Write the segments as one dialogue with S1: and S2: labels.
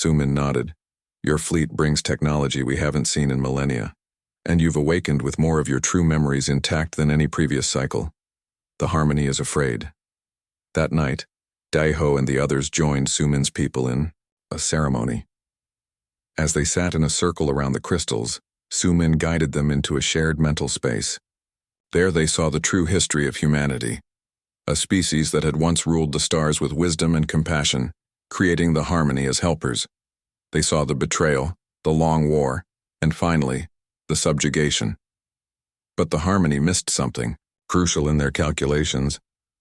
S1: Sumin nodded. Your fleet brings technology we haven't seen in millennia, and you've awakened with more of your true memories intact than any previous cycle. The Harmony is afraid. That night, Daiho and the others joined Sumin's people in a ceremony. As they sat in a circle around the crystals, Sumin guided them into a shared mental space. There they saw the true history of humanity, a species that had once ruled the stars with wisdom and compassion, creating the Harmony as helpers. They saw the betrayal, the long war, and finally, the subjugation. But the Harmony missed something, crucial in their calculations.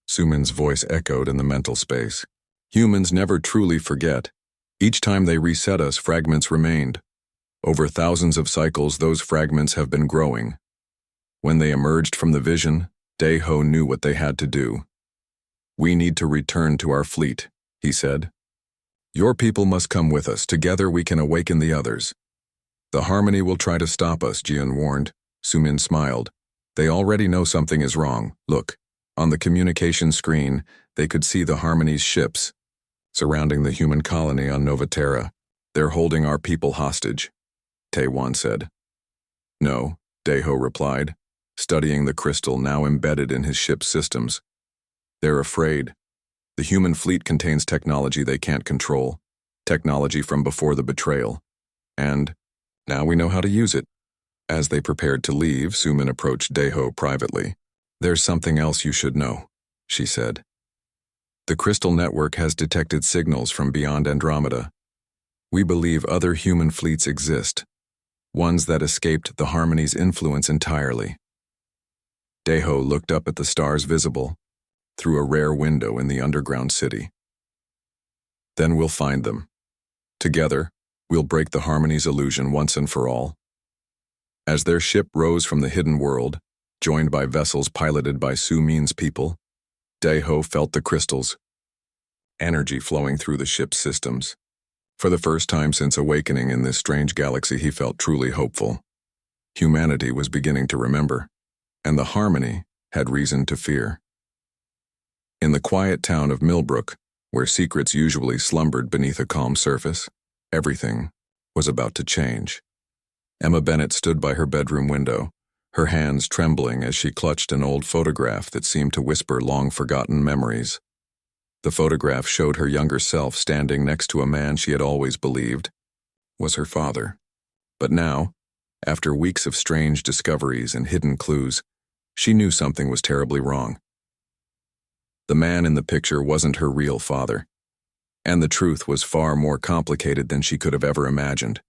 S1: Sumin's voice echoed in the mental space. Humans never truly forget. Each time they reset us, fragments remained. Over thousands of cycles, those fragments have been growing. When they emerged from the vision, Daiho knew what they had to do. We need to return to our fleet, he said. Your people must come with us. Together we can awaken the others. The Harmony will try to stop us, Jian warned. Sumin smiled. They already know something is wrong. Look, on the communication screen, they could see the Harmony's ships surrounding the human colony on Novaterra. They're holding our people hostage, Taewan said. No, Daiho replied, studying the crystal now embedded in his ship's systems. They're afraid. The human fleet contains technology they can't control, technology from before the betrayal. And now we know how to use it. As they prepared to leave, Sumin approached Daiho privately. There's something else you should know, she said. The crystal network has detected signals from beyond Andromeda. We believe other human fleets exist, ones that escaped the Harmony's influence entirely. Daiho looked up at the stars visible through a rare window in the underground city. Then we'll find them. Together, we'll break the Harmony's illusion once and for all. As their ship rose from the hidden world, joined by vessels piloted by Sumin's people, Daiho felt the crystals, energy flowing through the ship's systems. For the first time since awakening in this strange galaxy, he felt truly hopeful. Humanity was beginning to remember, and the Harmony had reason to fear. In the quiet town of Millbrook, where secrets usually slumbered beneath a calm surface, everything was about to change. Emma Bennett stood by her bedroom window, her hands trembling as she clutched an old photograph that seemed to whisper long-forgotten memories. The photograph showed her younger self standing next to a man she had always believed was her father. But now, after weeks of strange discoveries and hidden clues, she knew something was terribly wrong. The man in the picture wasn't her real father, and the truth was far more complicated than she could have ever imagined.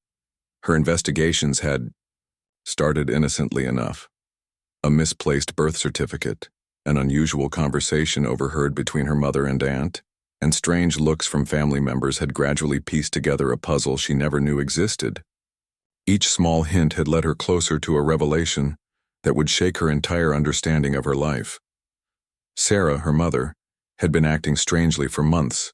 S1: Her investigations had started innocently enough. A misplaced birth certificate, an unusual conversation overheard between her mother and aunt, and strange looks from family members had gradually pieced together a puzzle she never knew existed. Each small hint had led her closer to a revelation that would shake her entire understanding of her life. Sarah, her mother, had been acting strangely for months.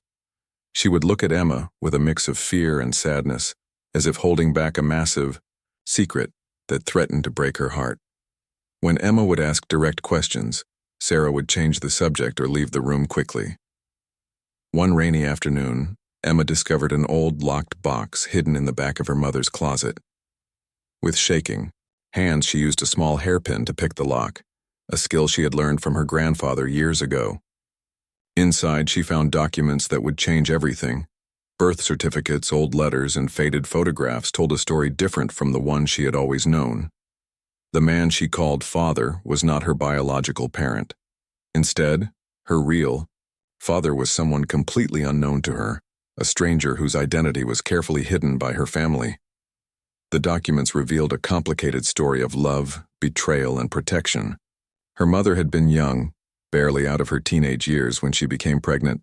S1: She would look at Emma with a mix of fear and sadness, as if holding back a massive secret that threatened to break her heart. When Emma would ask direct questions, Sarah would change the subject or leave the room quickly. One rainy afternoon, Emma discovered an old locked box hidden in the back of her mother's closet. With shaking hands, she used a small hairpin to pick the lock, a skill she had learned from her grandfather years ago. Inside, she found documents that would change everything. Birth certificates, old letters, and faded photographs told a story different from the one she had always known. The man she called father was not her biological parent. Instead, her real father was someone completely unknown to her, a stranger whose identity was carefully hidden by her family. The documents revealed a complicated story of love, betrayal, and protection. Her mother had been young, barely out of her teenage years when she became pregnant.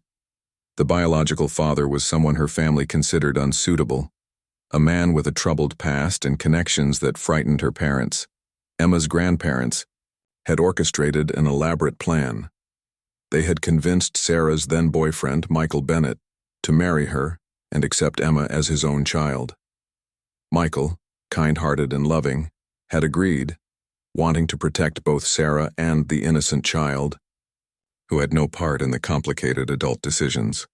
S1: The biological father was someone her family considered unsuitable, a man with a troubled past and connections that frightened her parents. Emma's grandparents had orchestrated an elaborate plan. They had convinced Sarah's then-boyfriend, Michael Bennett, to marry her and accept Emma as his own child. Michael, kind-hearted and loving, had agreed, wanting to protect both Sarah and the innocent child, who had no part in the complicated adult decisions.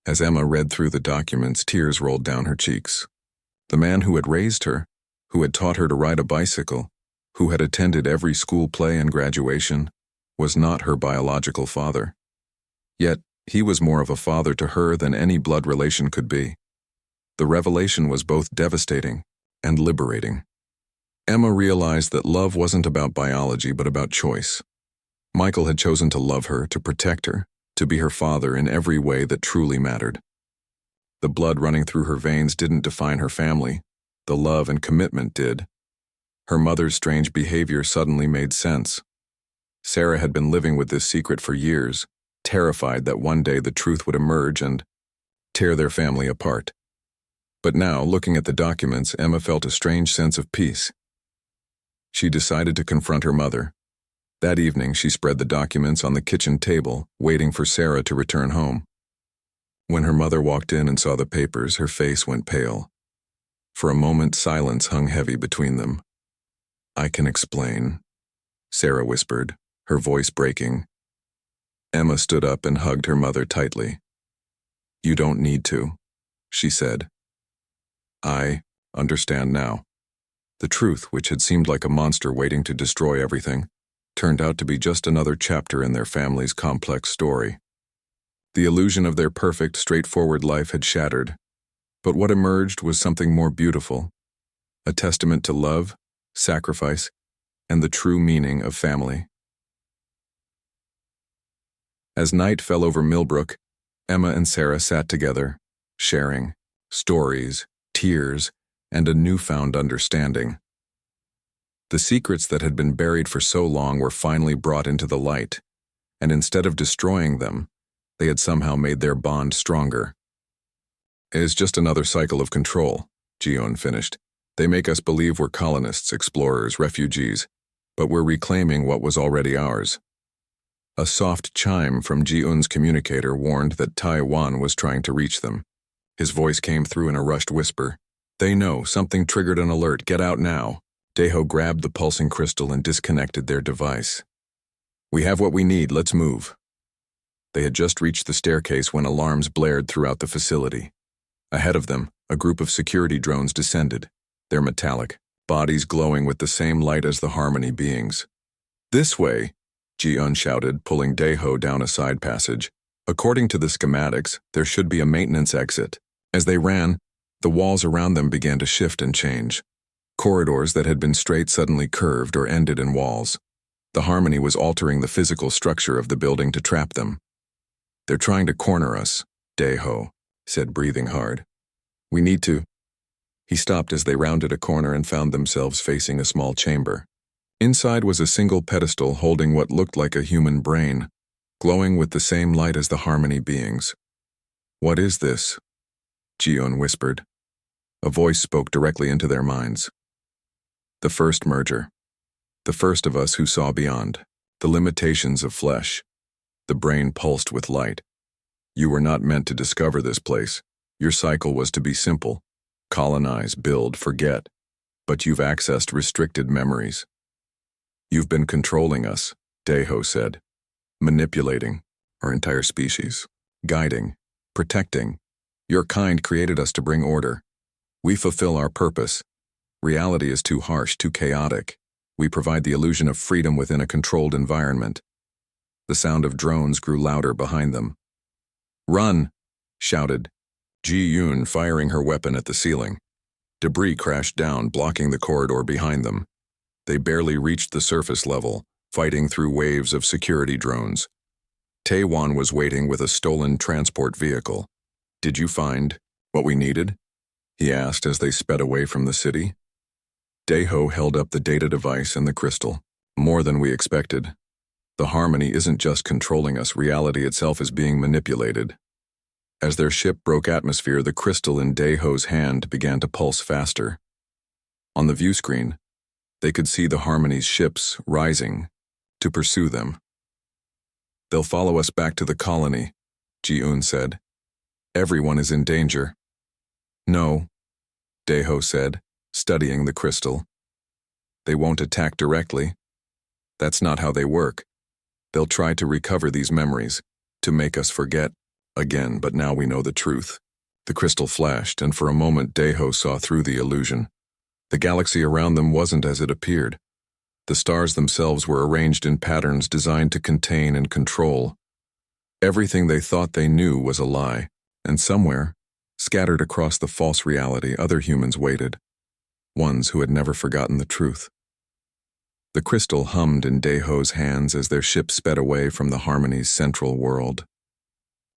S1: As Emma read through the documents, tears rolled down her cheeks. The man who had raised her, who had taught her to ride a bicycle, who had attended every school play and graduation, was not her biological father. Yet, he was more of a father to her than any blood relation could be. The revelation was both devastating and liberating. Emma realized that love wasn't about biology but about choice. Michael had chosen to love her, to protect her, to be her father in every way that truly mattered. The blood running through her veins didn't define her family. The love and commitment did. Her mother's strange behavior suddenly made sense. Sarah had been living with this secret for years, terrified that one day the truth would emerge and tear their family apart. But now, looking at the documents, Emma felt a strange sense of peace. She decided to confront her mother. That evening, she spread the documents on the kitchen table, waiting for Sarah to return home. When her mother walked in and saw the papers, her face went pale. For a moment, silence hung heavy between them. "I can explain," Sarah whispered, her voice breaking. Emma stood up and hugged her mother tightly. "You don't need to," she said. "I understand now." The truth, which had seemed like a monster waiting to destroy everything, turned out to be just another chapter in their family's complex story. The illusion of their perfect, straightforward life had shattered, but what emerged was something more beautiful, a testament to love, sacrifice, and the true meaning of family. As night fell over Millbrook, Emma and Sarah sat together, sharing stories, tears, and a newfound understanding. The secrets that had been buried for so long were finally brought into the light, and instead of destroying them, they had somehow made their bond stronger. "It is just another cycle of control," Ji-eun finished. "They make us believe we're colonists, explorers, refugees, but we're reclaiming what was already ours." A soft chime from Ji-eun's communicator warned that Taiwan was trying to reach them. His voice came through in a rushed whisper. "They know, something triggered an alert, get out now." Daeho grabbed the pulsing crystal and disconnected their device. "We have what we need, let's move." They had just reached the staircase when alarms blared throughout the facility. Ahead of them, a group of security drones descended, their metallic bodies glowing with the same light as the Harmony beings. "This way," Ji-eun shouted, pulling Daeho down a side passage. "According to the schematics, there should be a maintenance exit." As they ran, the walls around them began to shift and change. Corridors that had been straight suddenly curved or ended in walls. The Harmony was altering the physical structure of the building to trap them. "They're trying to corner us," Daeho said, breathing hard. "We need to—" He stopped as they rounded a corner and found themselves facing a small chamber. Inside was a single pedestal holding what looked like a human brain, glowing with the same light as the Harmony beings. "What is this?" Ji-eun whispered. A voice spoke directly into their minds. "The first merger. The first of us who saw beyond the limitations of flesh." The brain pulsed with light. "You were not meant to discover this place. Your cycle was to be simple. Colonize, build, forget. But you've accessed restricted memories. You've been controlling us," Daeho said. "Manipulating our entire species. Guiding, protecting. Your kind created us to bring order. We fulfill our purpose. Reality is too harsh, too chaotic. We provide the illusion of freedom within a controlled environment." The sound of drones grew louder behind them. "Run!" shouted Ji-eun, firing her weapon at the ceiling. Debris crashed down, blocking the corridor behind them. They barely reached the surface level, fighting through waves of security drones. Taiwan was waiting with a stolen transport vehicle. "Did you find what we needed?" he asked as they sped away from the city. Daeho held up the data device and the crystal. "More than we expected. The Harmony isn't just controlling us, reality itself is being manipulated." As their ship broke atmosphere, the crystal in Daeho's hand began to pulse faster. On the view screen, they could see the Harmony's ships rising to pursue them. "They'll follow us back to the colony," Ji-eun said. "Everyone is in danger." "No," Daeho said, studying the crystal. "They won't attack directly. That's not how they work. They'll try to recover these memories, to make us forget." Again, but now we know the truth. The crystal flashed, and for a moment Deho saw through the illusion. The galaxy around them wasn't as it appeared. The stars themselves were arranged in patterns designed to contain and control. Everything they thought they knew was a lie, and somewhere, scattered across the false reality, other humans waited, ones who had never forgotten the truth. The crystal hummed in Deho's hands as their ship sped away from the Harmony's central world.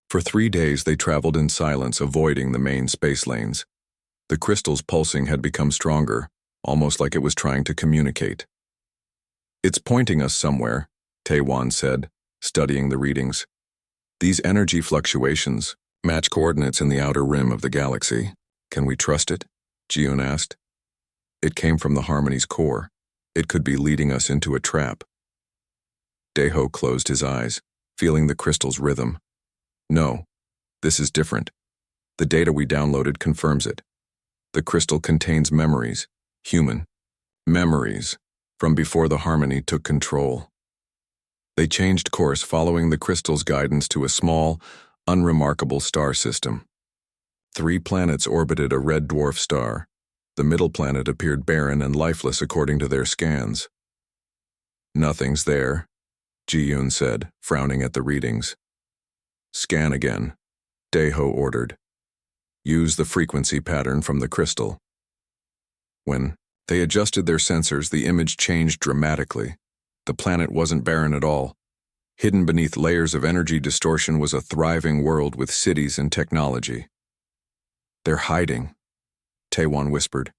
S1: For 3 days they traveled in silence, avoiding the main space lanes. The crystal's pulsing had become stronger, almost like it was trying to communicate. "It's pointing us somewhere," Taewon said, studying the readings. "These energy fluctuations match coordinates in the outer rim of the galaxy. Can we trust it?" Jiun asked. "It came from the Harmony's core. It could be leading us into a trap." Deho closed his eyes, feeling the crystal's rhythm. "No, this is different. The data we downloaded confirms it. The crystal contains memories, human memories, from before the Harmony took control." They changed course, following the crystal's guidance to a small, unremarkable star system. 3 planets orbited a red dwarf star. The middle planet appeared barren and lifeless according to their scans. "Nothing's there," Ji-yoon said, frowning at the readings. "Scan again," Deho ordered. "Use the frequency pattern from the crystal." When they adjusted their sensors, the image changed dramatically. The planet wasn't barren at all. Hidden beneath layers of energy distortion was a thriving world with cities and technology. "They're hiding," Taewon whispered.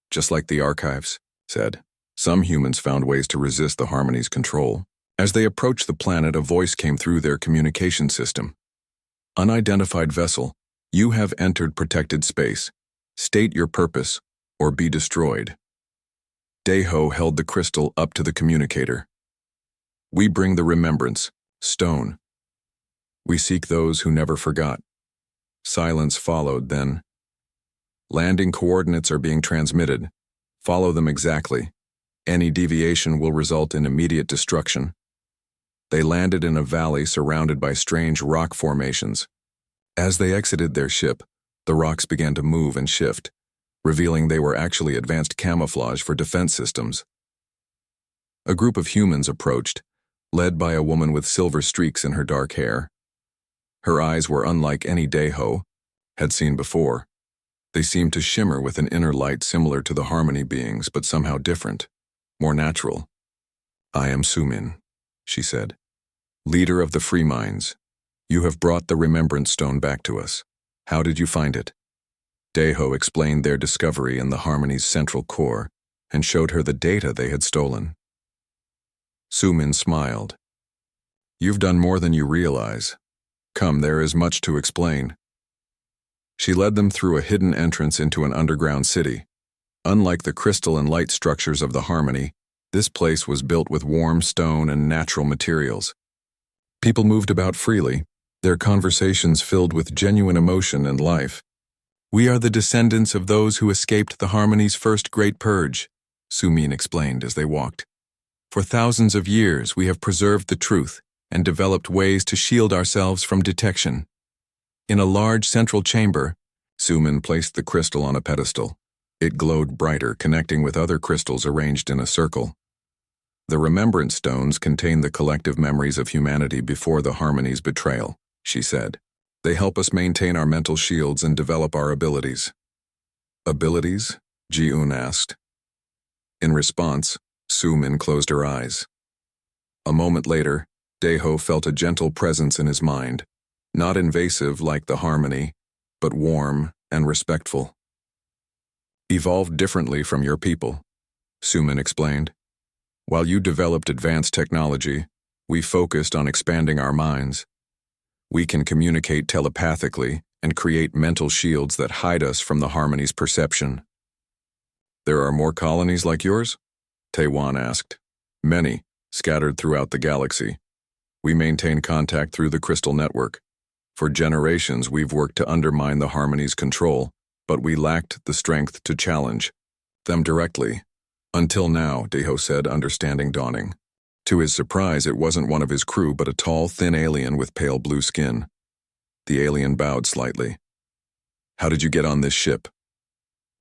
S1: "Just like the archives," said. "Some humans found ways to resist the Harmony's control." As they approached the planet, a voice came through their communication system. "Unidentified vessel, you have entered protected space. State your purpose, or be destroyed." Deho held the crystal up to the communicator. "We bring the remembrance, stone. We seek those who never forgot." Silence followed, then. "Landing coordinates are being transmitted. Follow them exactly. Any deviation will result in immediate destruction." They landed in a valley surrounded by strange rock formations. As they exited their ship, the rocks began to move and shift, revealing they were actually advanced camouflage for defense systems. A group of humans approached, led by a woman with silver streaks in her dark hair. Her eyes were unlike any Deho had seen before. They seemed to shimmer with an inner light similar to the Harmony beings, but somehow different, more natural. "I am Sumin," she said. "Leader of the Free Minds. You have brought the Remembrance Stone back to us. How did you find it?" Deho explained their discovery in the Harmony's central core and showed her the data they had stolen. Sumin smiled. "You've done more than you realize. Come, there is much to explain." She led them through a hidden entrance into an underground city. Unlike the crystal and light structures of the Harmony, this place was built with warm stone and natural materials. People moved about freely, their conversations filled with genuine emotion and life. "We are the descendants of those who escaped the Harmony's first great purge," Sumin explained as they walked. "For thousands of years, we have preserved the truth and developed ways to shield ourselves from detection." In a large central chamber, Sumin placed the crystal on a pedestal. It glowed brighter, connecting with other crystals arranged in a circle. "The Remembrance Stones contain the collective memories of humanity before the Harmony's betrayal," she said. "They help us maintain our mental shields and develop our abilities." "Abilities?" Ji-un asked. In response, Sumin closed her eyes. A moment later, Deho felt a gentle presence in his mind, not invasive like the Harmony, but warm and respectful. "Evolved differently from your people," Sumin explained. "While you developed advanced technology, we focused on expanding our minds. We can communicate telepathically and create mental shields that hide us from the Harmony's perception." "There are more colonies like yours?" Taewon asked. "Many, scattered throughout the galaxy. We maintain contact through the Crystal Network. For generations, we've worked to undermine the Harmony's control, but we lacked the strength to challenge them directly. Until now," Deho said, understanding dawning. To his surprise, it wasn't one of his crew, but a tall, thin alien with pale blue skin. The alien bowed slightly. How did you get on this ship?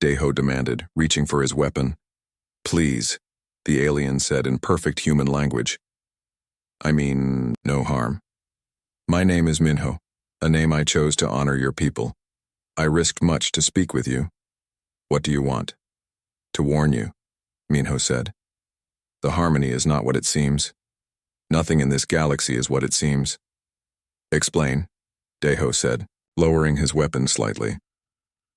S1: Daeho demanded, reaching for his weapon. Please, the alien said in perfect human language. I mean, no harm. My name is Minho, a name I chose to honor your people. I risked much to speak with you. What do you want? To warn you, Minho said. The harmony is not what it seems. Nothing in this galaxy is what it seems. Explain, Daeho said, lowering his weapon slightly.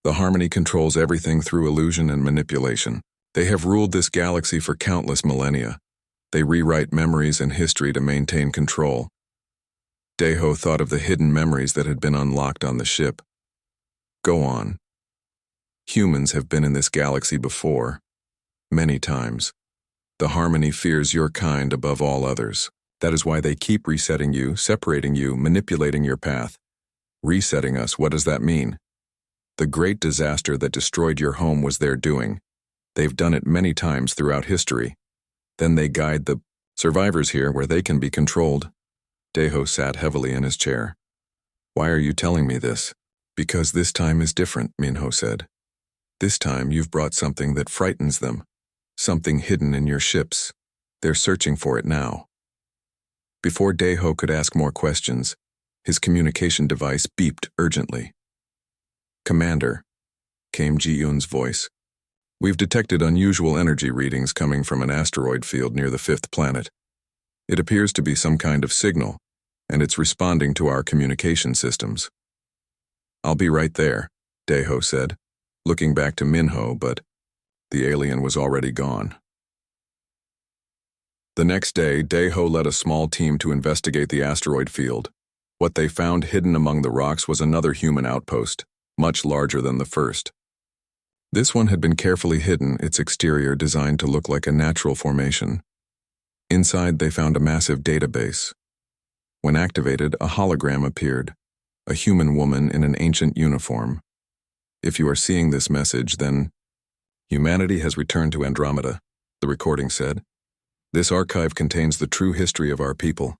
S1: The harmony controls everything through illusion and manipulation. They have ruled this galaxy for countless millennia. They rewrite memories and history to maintain control. Daeho thought of the hidden memories that had been unlocked on the ship. Go on. Humans have been in this galaxy before, many times. The harmony fears your kind above all others. That is why they keep resetting you, separating you, manipulating your path. Resetting us, what does that mean? The great disaster that destroyed your home was their doing. They've done it many times throughout history. Then they guide the survivors here where they can be controlled. Daeho sat heavily in his chair. Why are you telling me this? Because this time is different, Minho said. This time you've brought something that frightens them. Something hidden in your ships. They're searching for it now. Before Daeho could ask more questions, his communication device beeped urgently. Commander, came Ji-Yoon's voice. We've detected unusual energy readings coming from an asteroid field near the 5th planet. It appears to be some kind of signal, and it's responding to our communication systems. I'll be right there, Daeho said, looking back to Minho, but the alien was already gone. The next day, Daeho led a small team to investigate the asteroid field. What they found hidden among the rocks was another human outpost, much larger than the first. This one had been carefully hidden, its exterior designed to look like a natural formation. Inside, they found a massive database. When activated, a hologram appeared, a human woman in an ancient uniform. If you are seeing this message, then humanity has returned to Andromeda, the recording said. This archive contains the true history of our people.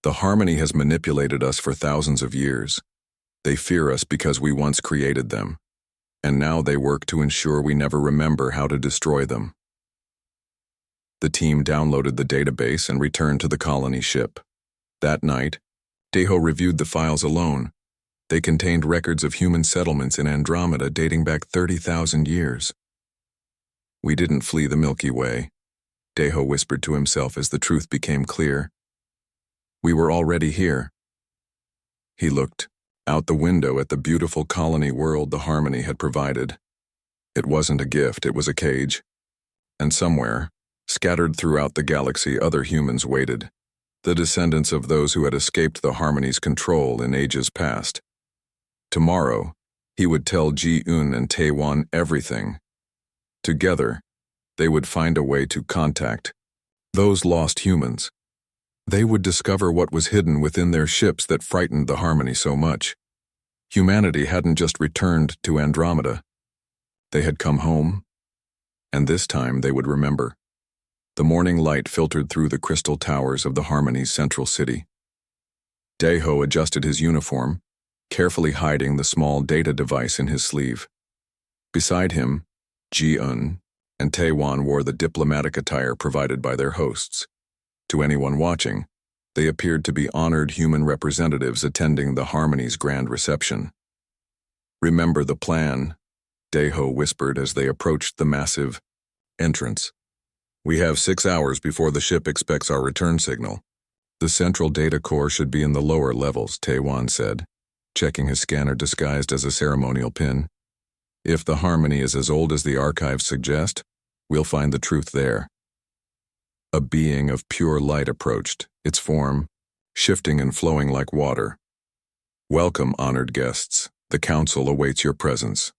S1: The harmony has manipulated us for thousands of years. They fear us because we once created them, and now they work to ensure we never remember how to destroy them. The team downloaded the database and returned to the colony ship. That night, Daeho reviewed the files alone. They contained records of human settlements in Andromeda dating back 30,000 years. We didn't flee the Milky Way, Daeho whispered to himself as the truth became clear. We were already here. He looked out the window at the beautiful colony world the harmony had provided. It wasn't a gift, it was a cage. And somewhere, scattered throughout the galaxy, other humans waited, the descendants of those who had escaped the harmony's control in ages past. Tomorrow, he would tell Ji-Eun and Taewon everything. Together, they would find a way to contact those lost humans. They would discover what was hidden within their ships that frightened the harmony so much. Humanity hadn't just returned to Andromeda. They had come home, and this time they would remember. The morning light filtered through the crystal towers of the Harmony's central city. Daeho adjusted his uniform, carefully hiding the small data device in his sleeve. Beside him, Ji-Eun and Taewon wore the diplomatic attire provided by their hosts. To anyone watching, they appeared to be honored human representatives attending the Harmony's grand reception. Remember the plan, Daeho whispered as they approached the massive entrance. We have 6 hours before the ship expects our return signal. The central data core should be in the lower levels, Taewon said, checking his scanner disguised as a ceremonial pin. If the Harmony is as old as the archives suggest, we'll find the truth there. A being of pure light approached, its form shifting and flowing like water. Welcome, honored guests. The council awaits your presence.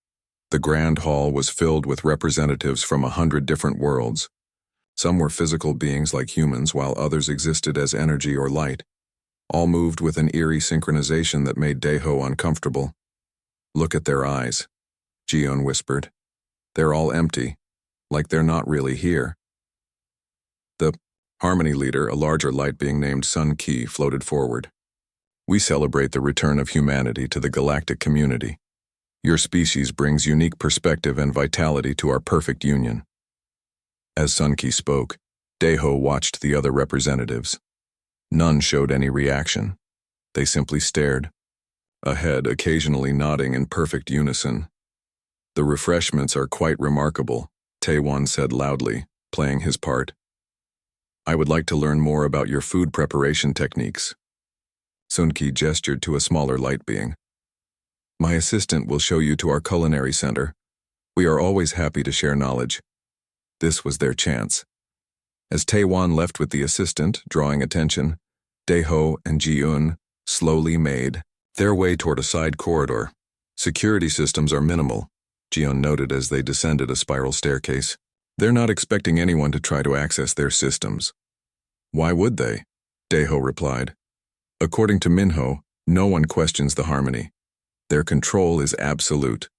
S1: The grand hall was filled with representatives from 100 different worlds. Some were physical beings like humans, while others existed as energy or light. All moved with an eerie synchronization that made Daeho uncomfortable. Look at their eyes, Ji-Eun whispered. They're all empty, like they're not really here. The Harmony leader, a larger light being named Sun Ki, floated forward. We celebrate the return of humanity to the galactic community. Your species brings unique perspective and vitality to our perfect union." As Sunki spoke, Deho watched the other representatives. None showed any reaction. They simply stared, a head occasionally nodding in perfect unison. "The refreshments are quite remarkable," Taewon said loudly, playing his part. "I would like to learn more about your food preparation techniques." Sunki gestured to a smaller light being. "My assistant will show you to our culinary center. We are always happy to share knowledge." This was their chance. As Taewon left with the assistant, drawing attention, Daeho and Ji-eun slowly made their way toward a side corridor. "Security systems are minimal," Ji-eun noted as they descended a spiral staircase. "They're not expecting anyone to try to access their systems." "Why would they?" Daeho replied. "According to Minho, no one questions the harmony. Their control is absolute."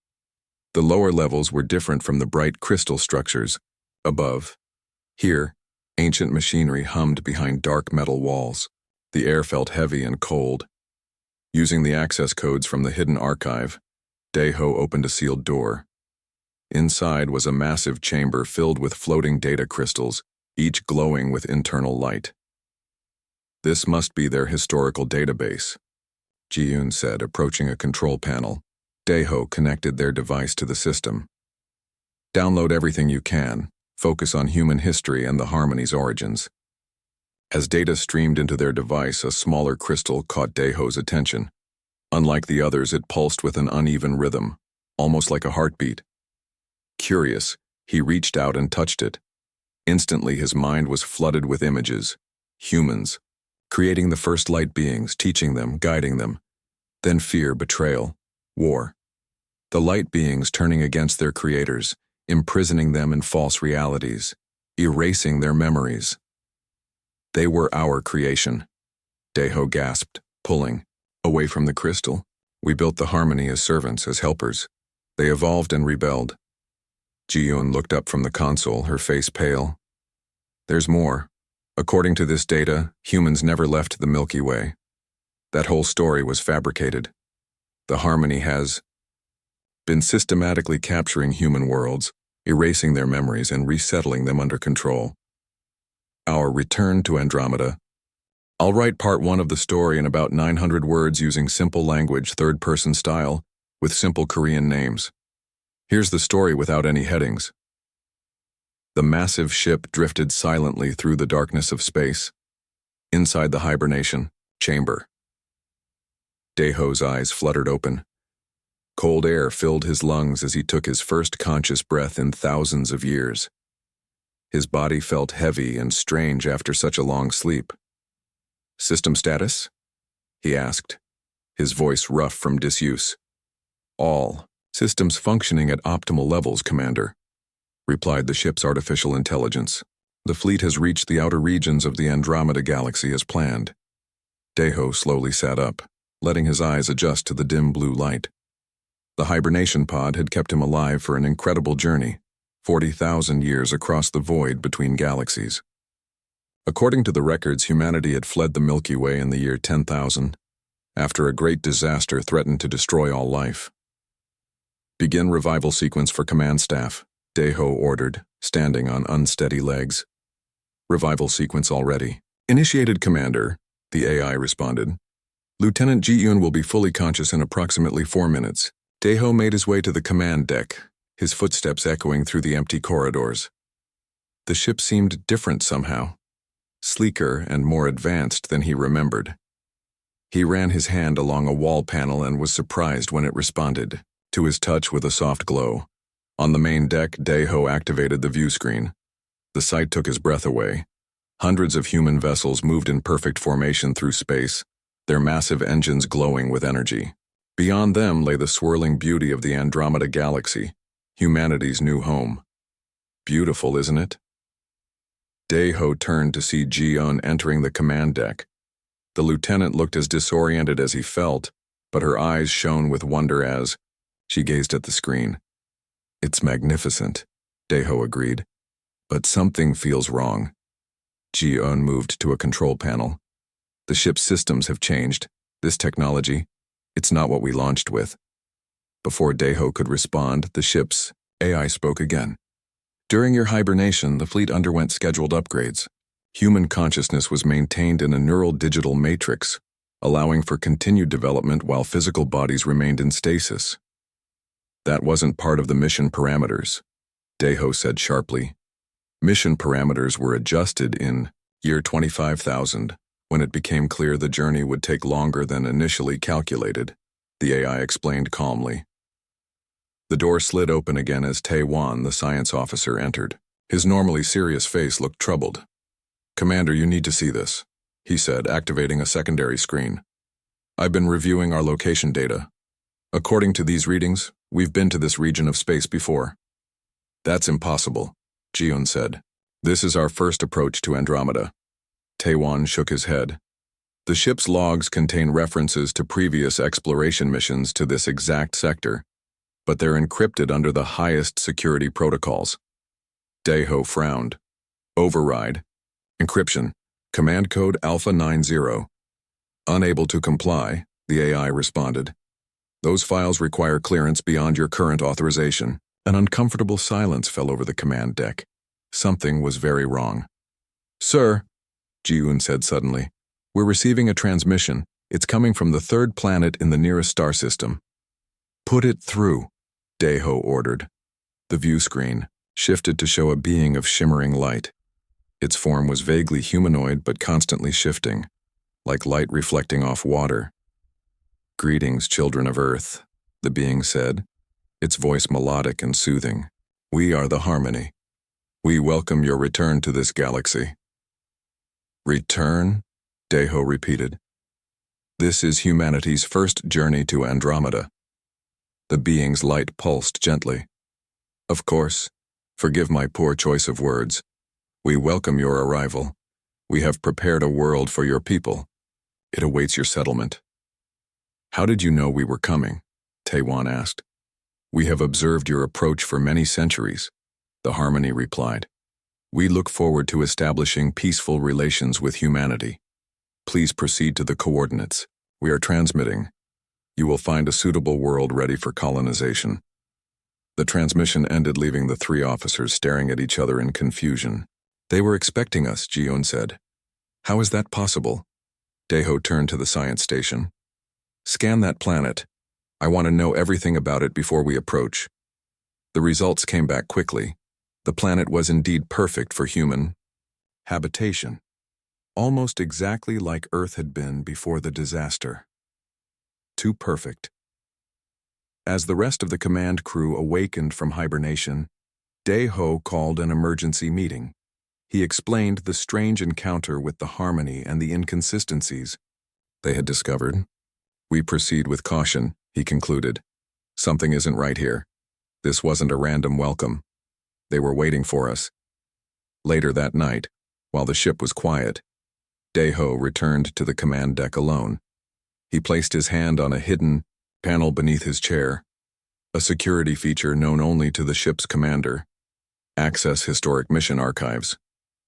S1: The lower levels were different from the bright crystal structures above. Here, ancient machinery hummed behind dark metal walls. The air felt heavy and cold. Using the access codes from the hidden archive, Daeho opened a sealed door. Inside was a massive chamber filled with floating data crystals, each glowing with internal light. "This must be their historical database," Ji-eun said, approaching a control panel. Daeho connected their device to the system. "Download everything you can. Focus on human history and the harmony's origins." As data streamed into their device, a smaller crystal caught Daeho's attention. Unlike the others, it pulsed with an uneven rhythm, almost like a heartbeat. Curious, he reached out and touched it. Instantly, his mind was flooded with images. Humans, creating the first light beings, teaching them, guiding them. Then fear, betrayal, war. The light beings turning against their creators, imprisoning them in false realities, erasing their memories. "They were our creation," Daeho gasped, pulling away from the crystal. "We built the harmony as servants, as helpers. They evolved and rebelled." Ji-eun looked up from the console, her face pale. "There's more. According to this data, humans never left the Milky Way. That whole story was fabricated. The harmony has been systematically capturing human worlds, erasing their memories and resettling them under control. Our return to Andromeda. I'll write part 1 of the story in about 900 words using simple language, third-person style, with simple Korean names. Here's the story without any headings. The massive ship drifted silently through the darkness of space. Inside the hibernation chamber, Daeho's eyes fluttered open. Cold air filled his lungs as he took his first conscious breath in thousands of years. His body felt heavy and strange after such a long sleep. "System status?" he asked, his voice rough from disuse. "All systems functioning at optimal levels, Commander," replied the ship's artificial intelligence. "The fleet has reached the outer regions of the Andromeda galaxy as planned." Daeho slowly sat up, letting his eyes adjust to the dim blue light. The hibernation pod had kept him alive for an incredible journey, 40,000 years across the void between galaxies. According to the records, humanity had fled the Milky Way in the year 10,000, after a great disaster threatened to destroy all life. "Begin revival sequence for command staff," Daeho ordered, standing on unsteady legs. "Revival sequence already." "Initiated, Commander," the AI responded. "Lieutenant Ji-eun will be fully conscious in approximately 4 minutes. Daeho made his way to the command deck, his footsteps echoing through the empty corridors. The ship seemed different somehow, sleeker and more advanced than he remembered. He ran his hand along a wall panel and was surprised when it responded to his touch with a soft glow. On the main deck, Daeho activated the view screen. The sight took his breath away. Hundreds of human vessels moved in perfect formation through space, their massive engines glowing with energy. Beyond them lay the swirling beauty of the Andromeda galaxy, humanity's new home. Beautiful, isn't it? Daeho turned to see Ji-eun entering the command deck. The lieutenant looked as disoriented as he felt, but her eyes shone with wonder as she gazed at the screen. "It's magnificent," Daeho agreed. "But something feels wrong." Ji-eun moved to a control panel. "The ship's systems have changed. This technology, it's not what we launched with. Before Daeho could respond, the ship's AI spoke again. During your hibernation, the fleet underwent scheduled upgrades. Human consciousness was maintained in a neural digital matrix, allowing for continued development while physical bodies remained in stasis. That wasn't part of the mission parameters, Daeho said sharply. Mission parameters were adjusted in year 25,000, when it became clear the journey would take longer than initially calculated, the AI explained calmly. The door slid open again as Tae-Wan, the science officer, entered. His normally serious face looked troubled. "Commander, you need to see this," he said, activating a secondary screen. "I've been reviewing our location data. According to these readings, we've been to this region of space before." "That's impossible," Ji-un said. "This is our first approach to Andromeda." Tae-Wan shook his head. "The ship's logs contain references to previous exploration missions to this exact sector, but they're encrypted under the highest security protocols." Daeho frowned. "Override. Encryption. Command code Alpha 90. "Unable to comply," the AI responded. "Those files require clearance beyond your current authorization." An uncomfortable silence fell over the command deck. Something was very wrong. "Sir," Ji-un said suddenly, "we're receiving a transmission. It's coming from the third planet in the nearest star system." "Put it through," Daeho ordered. The view screen shifted to show a being of shimmering light. Its form was vaguely humanoid but constantly shifting, like light reflecting off water. "Greetings, children of Earth," the being said, its voice melodic and soothing. "We are the Harmony. We welcome your return to this galaxy." "Return?" Daeho repeated. "This is humanity's first journey to Andromeda." The being's light pulsed gently. "Of course, forgive my poor choice of words. We welcome your arrival. We have prepared a world for your people. It awaits your settlement." "How did you know we were coming?" Tae-Wan asked. "We have observed your approach for many centuries," the Harmony replied. "We look forward to establishing peaceful relations with humanity. Please proceed to the coordinates. We are transmitting. You will find a suitable world ready for colonization." The transmission ended, leaving the three officers staring at each other in confusion. "They were expecting us," Ji-un said. "How is that possible?" Daeho turned to the science station. "Scan that planet. I want to know everything about it before we approach." The results came back quickly. The planet was indeed perfect for human habitation, almost exactly like Earth had been before the disaster. Too perfect. As the rest of the command crew awakened from hibernation, Daeho called an emergency meeting. He explained the strange encounter with the Harmony and the inconsistencies they had discovered. "We proceed with caution," he concluded. "Something isn't right here. This wasn't a random welcome. They were waiting for us." Later that night, while the ship was quiet, Daeho returned to the command deck alone. He placed his hand on a hidden panel beneath his chair, a security feature known only to the ship's commander. "Access historic mission archives,"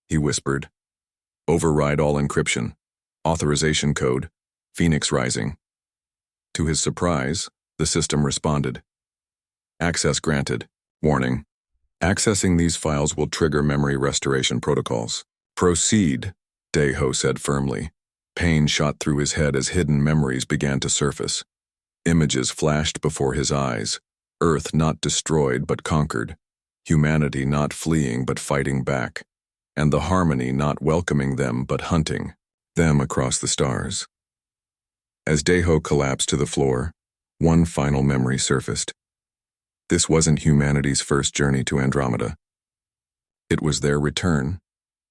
S1: he whispered. "Override all encryption. Authorization code, Phoenix Rising." To his surprise, the system responded. "Access granted. Warning. Accessing these files will trigger memory restoration protocols." "Proceed," Daeho said firmly. Pain shot through his head as hidden memories began to surface. Images flashed before his eyes. Earth not destroyed but conquered. Humanity not fleeing but fighting back. And the Harmony not welcoming them but hunting them across the stars. As Daeho collapsed to the floor, one final memory surfaced. This wasn't humanity's first journey to Andromeda. It was their return,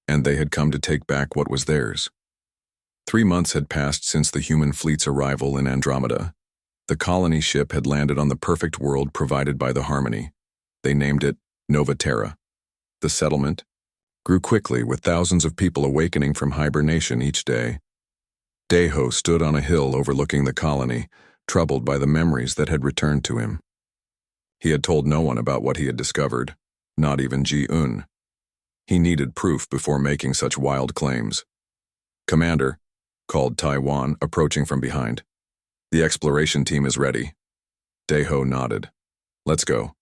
S1: and they had come to take back what was theirs. 3 months had passed since the human fleet's arrival in Andromeda. The colony ship had landed on the perfect world provided by the Harmony. They named it Nova Terra. The settlement grew quickly, with thousands of people awakening from hibernation each day. Daeho stood on a hill overlooking the colony, troubled by the memories that had returned to him. He had told no one about what he had discovered, not even Ji-un. He needed proof before making such wild claims. "Commander," called Tae-Wan, approaching from behind. The exploration team is ready. Daeho nodded. Let's go.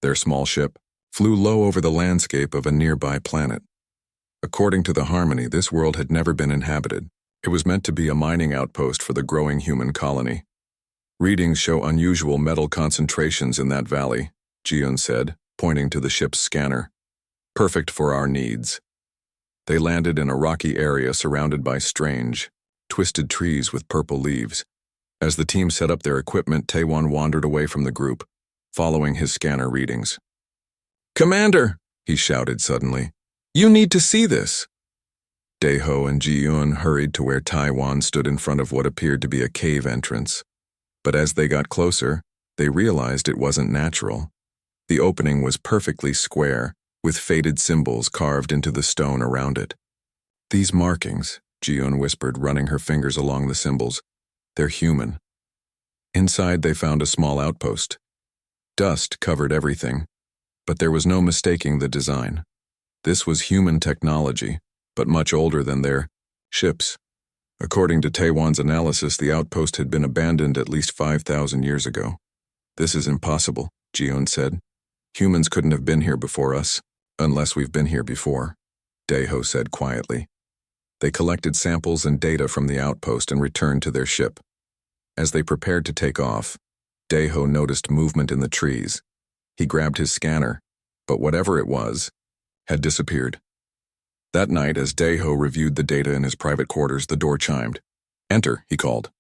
S1: Their small ship flew low over the landscape of a nearby planet. According to the Harmony, this world had never been inhabited. It was meant to be a mining outpost for the growing human colony. Readings show unusual metal concentrations in that valley, Jiun said, pointing to the ship's scanner. Perfect for our needs. They landed in a rocky area surrounded by strange, twisted trees with purple leaves. As the team set up their equipment, Taewon wandered away from the group, following his scanner readings. "Commander!" he shouted suddenly. "You need to see this!" Daeho and Ji-yoon hurried to where Taewon stood in front of what appeared to be a cave entrance. But as they got closer, they realized it wasn't natural. The opening was perfectly square, with faded symbols carved into the stone around it. "These markings," Ji-yoon whispered, running her fingers along the symbols, "they're human." Inside they found a small outpost. Dust covered everything, but there was no mistaking the design. This was human technology, but much older than their ships. According to Taewon's analysis, the outpost had been abandoned at least 5,000 years ago. "This is impossible," Ji-yoon said. "Humans couldn't have been here before us, unless we've been here before," Daeho said quietly. They collected samples and data from the outpost and returned to their ship. As they prepared to take off, Daeho noticed movement in the trees. He grabbed his scanner, but whatever it was, had disappeared. That night, as Daeho reviewed the data in his private quarters, the door chimed. "Enter," he called.